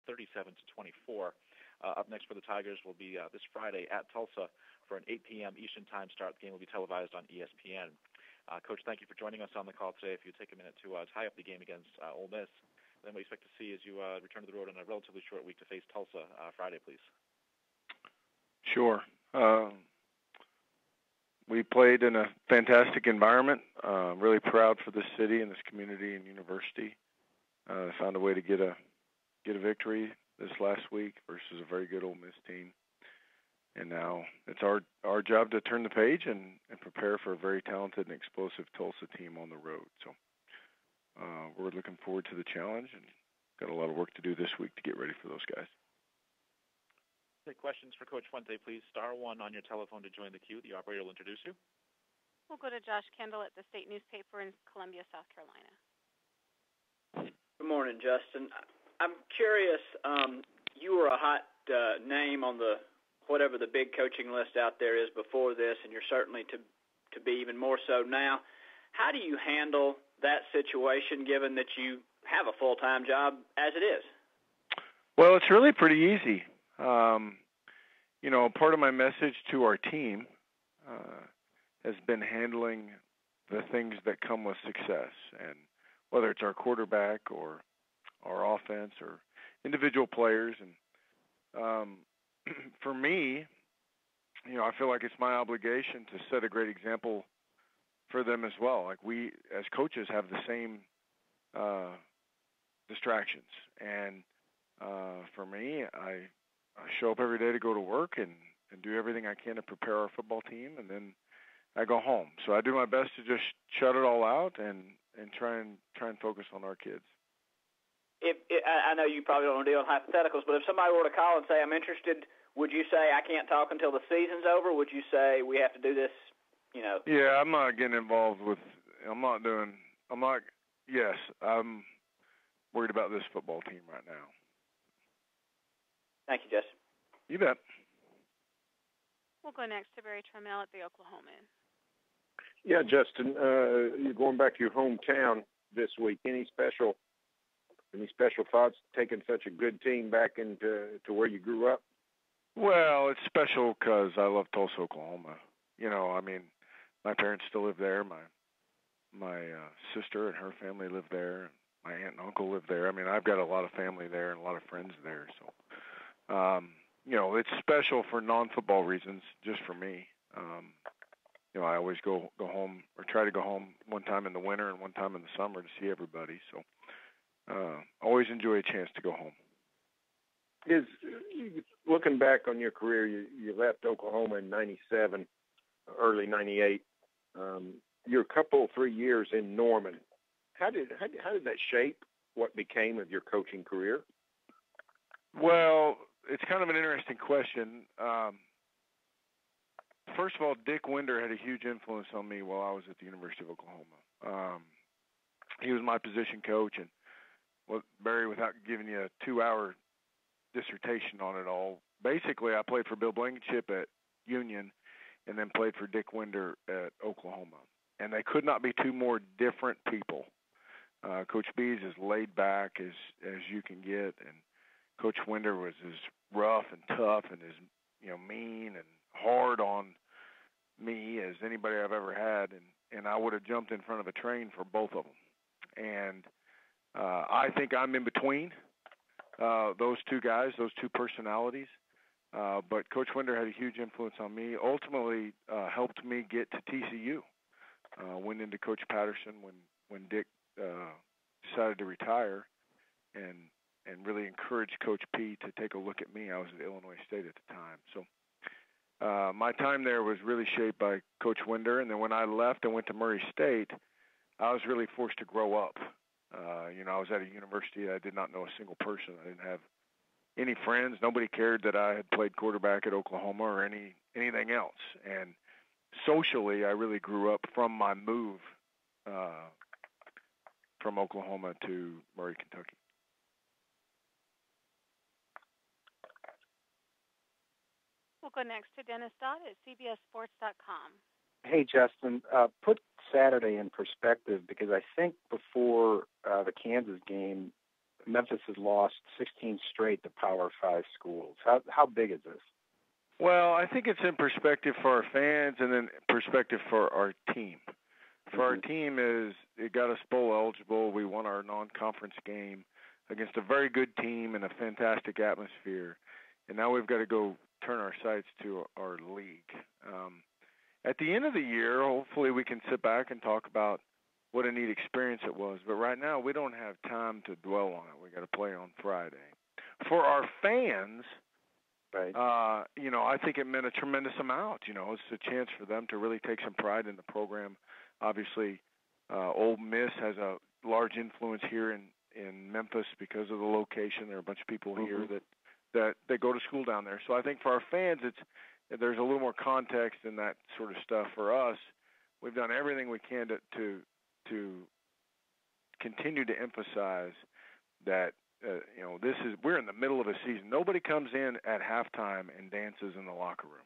37-24. Up next for the Tigers will be this Friday at Tulsa for an 8 p.m. Eastern Time start. The game will be televised on ESPN. Coach, thank you for joining us on the call today. If you take a minute to tie up the game against Ole Miss, then we expect to see as you return to the road on a relatively short week to face Tulsa Friday, please. Sure. We played in a fantastic environment. Really proud for this city and this community and university. Found a way to get a victory this last week versus a very good Ole Miss team. And now it's our job to turn the page and prepare for a very talented and explosive Tulsa team on the road. So we're looking forward to the challenge and got a lot of work to do this week to get ready for those guys. Take questions for Coach Fuente, please. *1 on your telephone to join the queue. The operator will introduce you. We'll go to Josh Kendall at the State Newspaper in Columbia, South Carolina. Good morning, Justin. I'm curious, you were a hot name on the whatever the big coaching list out there is before this, and you're certainly to be even more so now. How do you handle that situation, given that you have a full-time job as it is? Well, it's really pretty easy. Part of my message to our team has been handling the things that come with success, and whether it's our quarterback or our offense or individual players. And for me, I feel like it's my obligation to set a great example for them as well. Like we, as coaches, have the same distractions. And for me, I show up every day to go to work and do everything I can to prepare our football team, and then I go home. So I do my best to just shut it all out and try and focus on our kids. I know you probably don't want to deal with hypotheticals, but if somebody were to call and say, I'm interested, would you say I can't talk until the season's over? Would you say we have to do this, Yeah, I'm not getting involved with – I'm worried about this football team right now. Thank you, Justin. You bet. We'll go next to Barry Trammell at the Oklahoman. Yeah, Justin, you're going back to your hometown this week. Any special thoughts taking such a good team back into where you grew up? Well, it's special because I love Tulsa, Oklahoma. My parents still live there. My sister and her family live there. My aunt and uncle live there. I've got a lot of family there and a lot of friends there. So, it's special for non-football reasons, just for me. I always go home or try to go home one time in the winter and one time in the summer to see everybody. So, always enjoy a chance to go home. Looking back on your career, you left Oklahoma in '97, early '98. Your 3 years in Norman. How did that shape what became of your coaching career? Well, it's kind of an interesting question. First of all, Dick Winder had a huge influence on me while I was at the University of Oklahoma. He was my position coach, and Barry, without giving you a 2-hour dissertation on it all, basically I played for Bill Blankenship at Union and then played for Dick Winder at Oklahoma. And they could not be two more different people. Coach B is as laid back as you can get, and Coach Winder was as rough and tough and as mean and hard on me as anybody I've ever had, and I would have jumped in front of a train for both of them. And I think I'm in between those two guys, those two personalities. But Coach Winder had a huge influence on me. Ultimately, helped me get to TCU. Went into Coach Patterson when Dick decided to retire, and really encouraged Coach P to take a look at me. I was at Illinois State at the time. So my time there was really shaped by Coach Winder. And then when I left and went to Murray State, I was really forced to grow up. I was at a university. I did not know a single person. I didn't have any friends. Nobody cared that I had played quarterback at Oklahoma or anything else. And socially, I really grew up from my move from Oklahoma to Murray, Kentucky. We'll go next to Dennis Dodd at CBSSports.com. Hey, Justin, put Saturday in perspective, because I think before the Kansas game, Memphis has lost 16 straight to Power 5 schools. How big is this? Well, I think it's in perspective for our fans and then perspective for our team. For our team it got us bowl eligible. We won our non-conference game against a very good team and a fantastic atmosphere. And now we've got to go turn our sights to our league. At the end of the year, hopefully we can sit back and talk about what a neat experience it was. But right now we don't have time to dwell on it. We got to play on Friday. For our fans, right. I think it meant a tremendous amount. It's a chance for them to really take some pride in the program. Obviously, Ole Miss has a large influence here in Memphis because of the location. There are a bunch of people here that go to school down there. So I think for our fans, there's a little more context in that sort of stuff. For us, we've done everything we can to continue to emphasize that we're in the middle of a season. Nobody comes in at halftime and dances in the locker room.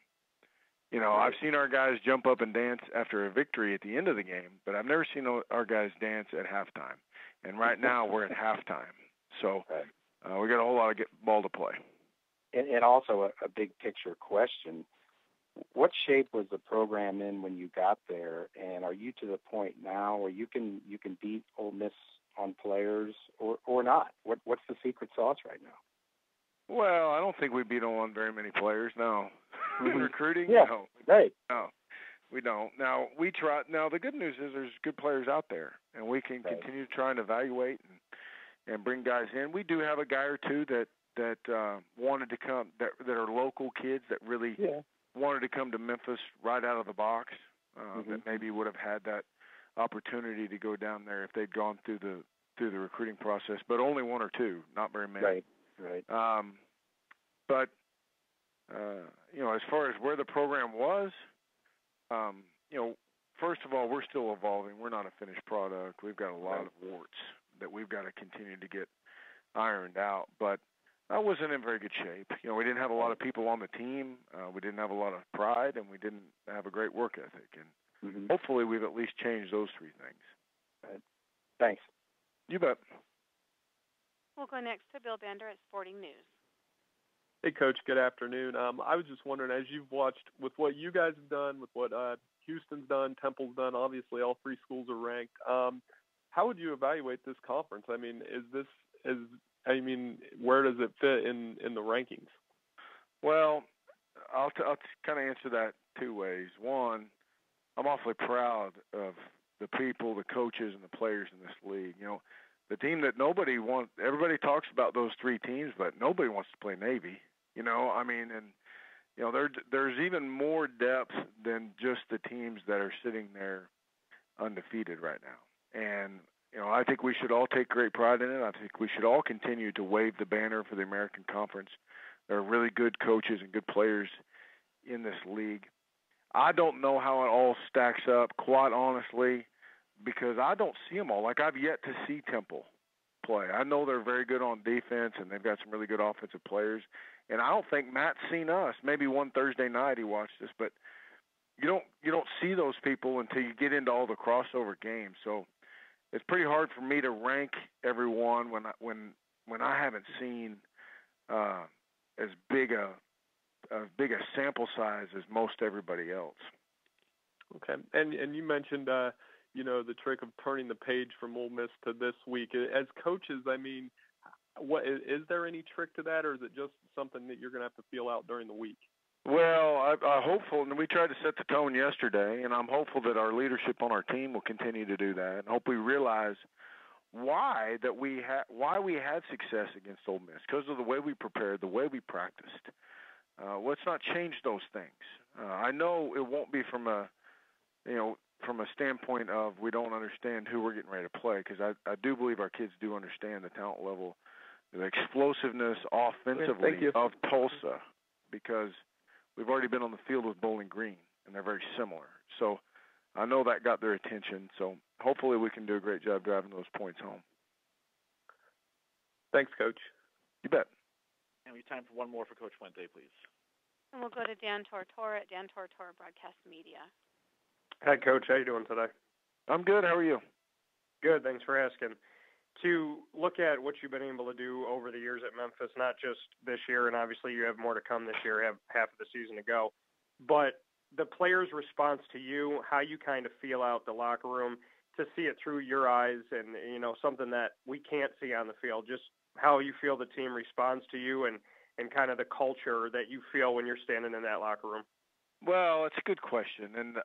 I've seen our guys jump up and dance after a victory at the end of the game, but I've never seen our guys dance at halftime. And right now we're at halftime. So we got a whole lot of ball to play. And also a big picture question. What shape was the program in when you got there, and are you to the point now where you can beat Ole Miss on players or not? What's the secret sauce right now? Well, I don't think we beat them on very many players now. Recruiting? Yeah, no. Right. No, we don't. Now, we try. Now, the good news is there's good players out there, and we can continue to try and evaluate and bring guys in. We do have a guy or two that wanted to come, that are local kids that really wanted to come to Memphis right out of the box, that maybe would have had that opportunity to go down there if they'd gone through the recruiting process, but only one or two, not very many. Right. But as far as where the program was, first of all, we're still evolving. We're not a finished product. We've got a lot of warts that we've got to continue to get ironed out. But I wasn't in very good shape. We didn't have a lot of people on the team. We didn't have a lot of pride, and we didn't have a great work ethic. And hopefully we've at least changed those three things. Right. Thanks. You bet. We'll go next to Bill Bender at Sporting News. Hey, Coach. Good afternoon. I was just wondering, as you've watched with what you guys have done, with what Houston's done, Temple's done, obviously all three schools are ranked. How would you evaluate this conference? I mean, where does it fit in the rankings? Well, I'll kind of answer that two ways. One, I'm awfully proud of the people, the coaches, and the players in this league. The team that everybody talks about those three teams, but nobody wants to play Navy. There's even more depth than just the teams that are sitting there undefeated right now. And, I think we should all take great pride in it. I think we should all continue to wave the banner for the American Conference. There are really good coaches and good players in this league. I don't know how it all stacks up, quite honestly, because I don't see them all. Like, I've yet to see Temple play. I know they're very good on defense, and they've got some really good offensive players. And I don't think Matt's seen us. Maybe one Thursday night he watched us, but you don't see those people until you get into all the crossover games. So it's pretty hard for me to rank everyone when I haven't seen as big a sample size as most everybody else. Okay, and you mentioned the trick of turning the page from Ole Miss to this week. As coaches, what is there any trick to that, or is it just something that you're going to have to feel out during the week? Well, I'm hopeful, and we tried to set the tone yesterday, and I'm hopeful that our leadership on our team will continue to do that, and hope we realize why we had success against Ole Miss, because of the way we prepared, the way we practiced. Let's not change those things. I know it won't be from a standpoint of we don't understand who we're getting ready to play, because I do believe our kids do understand the talent level, the explosiveness offensively of Tulsa, because we've already been on the field with Bowling Green, and they're very similar. So I know that got their attention. So hopefully we can do a great job driving those points home. Thanks, Coach. You bet. And we have time for one more for Coach Fuente, please. And we'll go to Dan Tortora at Dan Tortora Broadcast Media. Hi, Coach. How you doing today? I'm good. How are you? Good. Thanks for asking. to look at what you've been able to do over the years at Memphis, not just this year, and obviously you have more to come this year, have half of the season to go, but the players' response to you, how you kind of feel out the locker room, to see it through your eyes and, something that we can't see on the field, just how you feel the team responds to you and kind of the culture that you feel when you're standing in that locker room. Well, it's a good question. And,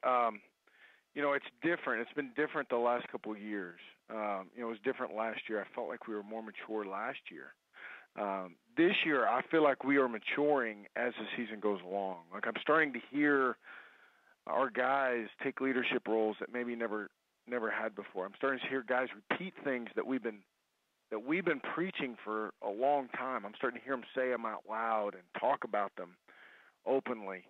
it's different. It's been different the last couple of years. It was different last year. I felt like we were more mature last year. This year, I feel like we are maturing as the season goes along. Like, I'm starting to hear our guys take leadership roles that maybe never had before. I'm starting to hear guys repeat things that we've been preaching for a long time. I'm starting to hear them say them out loud and talk about them openly.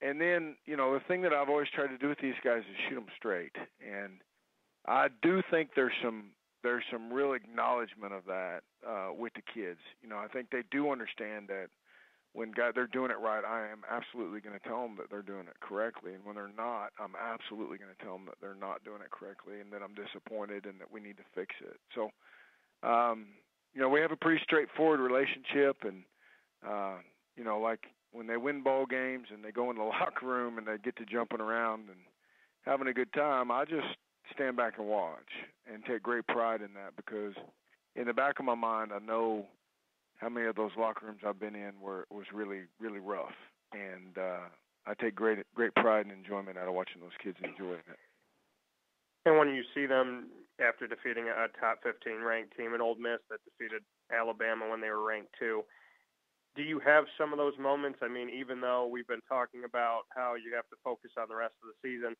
And then, the thing that I've always tried to do with these guys is shoot them straight. And I do think there's some real acknowledgement of that with the kids. I think they do understand that when they're doing it right, I am absolutely going to tell them that they're doing it correctly. And when they're not, I'm absolutely going to tell them that they're not doing it correctly and that I'm disappointed and that we need to fix it. So, we have a pretty straightforward relationship. And, like when they win ball games and they go in the locker room and they get to jumping around and having a good time, I just stand back and watch and take great pride in that, because in the back of my mind, I know how many of those locker rooms I've been in was really, really rough. And I take great pride and enjoyment out of watching those kids enjoying it. And when you see them after defeating a top 15 ranked team in Ole Miss that defeated Alabama when they were ranked 2, do you have some of those moments? I mean, even though we've been talking about how you have to focus on the rest of the season,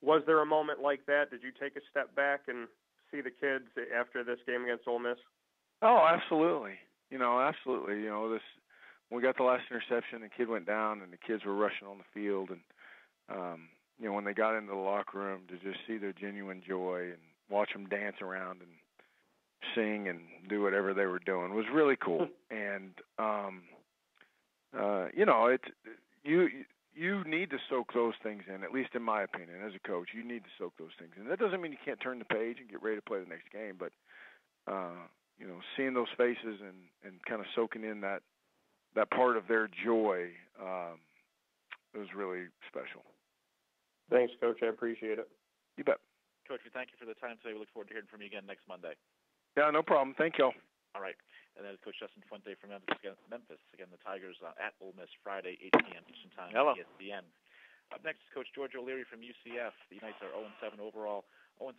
was there a moment like that? Did you take a step back and see the kids after this game against Ole Miss? Oh, absolutely. Absolutely. We got the last interception, the kid went down, and the kids were rushing on the field. And, when they got into the locker room, to just see their genuine joy and watch them dance around and sing and do whatever they were doing was really cool. And, you need to soak those things in, at least in my opinion, as a coach. You need to soak those things in. That doesn't mean you can't turn the page and get ready to play the next game, but, seeing those faces and kind of soaking in that part of their joy, it was really special. Thanks, Coach. I appreciate it. You bet. Coach, we thank you for the time today. We look forward to hearing from you again next Monday. Yeah, no problem. Thank you all. All right. And that is Coach Justin Fuente from Memphis. Again, the Tigers at Ole Miss Friday, 8 p.m. Eastern Time on ESPN. Up next is Coach George O'Leary from UCF. The Knights are 0-7 overall, 0-3